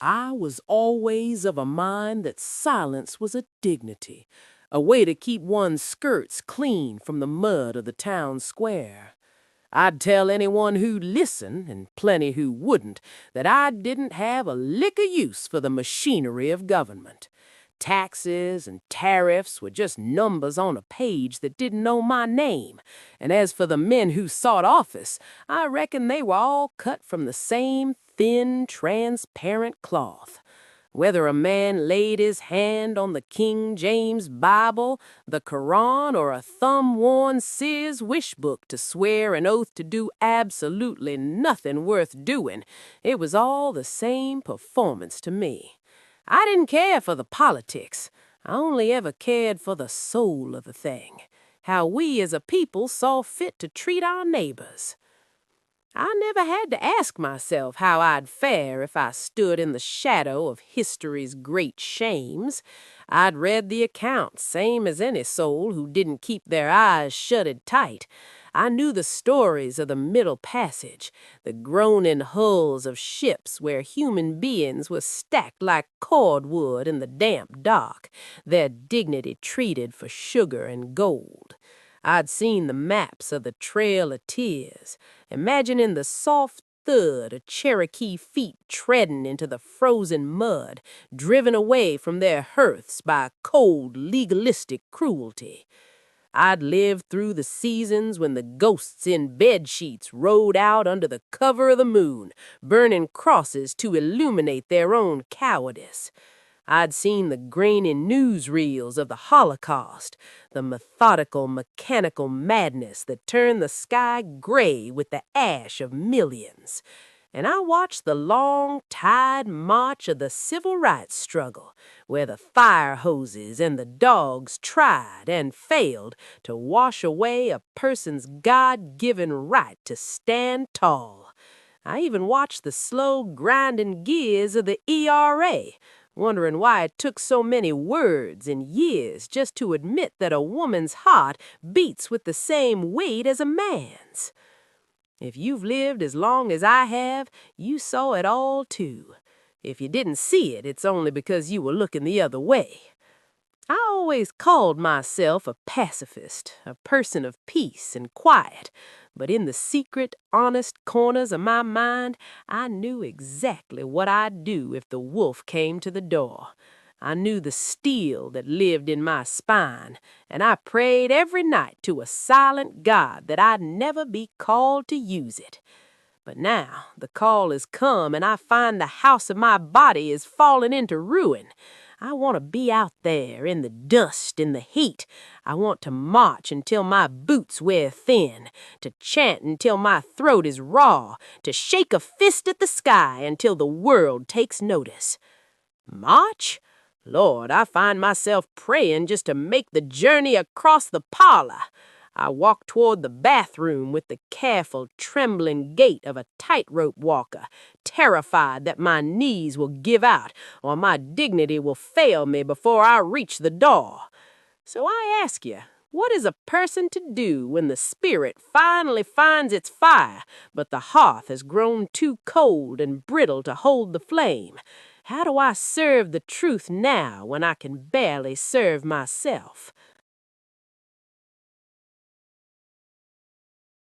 I was always of a mind that silence was a dignity, a way to keep one's skirts clean from the mud of the town square. I'd tell anyone who'd listen, and plenty who wouldn't, that I didn't have a lick of use for the machinery of government. Taxes and tariffs were just numbers on a page that didn't know my name, and as for the men who sought office, I reckon they were all cut from the same thin, transparent cloth. Whether a man laid his hand on the King James Bible, the Koran, or a thumb-worn Sears wish book to swear an oath to do absolutely nothing worth doing, it was all the same performance to me. I didn't care for the politics. I only ever cared for the soul of the thing, how we as a people saw fit to treat our neighbors. I never had to ask myself how I'd fare if I stood in the shadow of history's great shames. I'd read the accounts, same as any soul who didn't keep their eyes shutted tight. I knew the stories of the Middle Passage, the groaning hulls of ships where human beings were stacked like cordwood in the damp dark, their dignity treated for sugar and gold. I'd seen the maps of the Trail of Tears, imagining the soft thud of Cherokee feet treading into the frozen mud, driven away from their hearths by cold, legalistic cruelty. I'd lived through the seasons when the ghosts in bedsheets rode out under the cover of the moon, burning crosses to illuminate their own cowardice. I'd seen the grainy newsreels of the Holocaust, the methodical, mechanical madness that turned the sky gray with the ash of millions. And I watched the long, tide march of the civil rights struggle, where the fire hoses and the dogs tried and failed to wash away a person's God-given right to stand tall. I even watched the slow grinding gears of the ERA, wondering why it took so many words and years just to admit that a woman's heart beats with the same weight as a man's. If you've lived as long as I have, you saw it all too. If you didn't see it, it's only because you were looking the other way. I always called myself a pacifist, a person of peace and quiet, but in the secret, honest corners of my mind, I knew exactly what I'd do if the wolf came to the door. I knew the steel that lived in my spine, and I prayed every night to a silent God that I'd never be called to use it. But now the call has come, and I find the house of my body is falling into ruin. I want to be out there in the dust, in the heat. I want to march until my boots wear thin, to chant until my throat is raw, to shake a fist at the sky until the world takes notice. March? Lord, I find myself praying just to make the journey across the parlor. I walk toward the bathroom with the careful, trembling gait of a tightrope walker, terrified that my knees will give out or my dignity will fail me before I reach the door. So I ask you, what is a person to do when the spirit finally finds its fire, but the hearth has grown too cold and brittle to hold the flame? How do I serve the truth now when I can barely serve myself?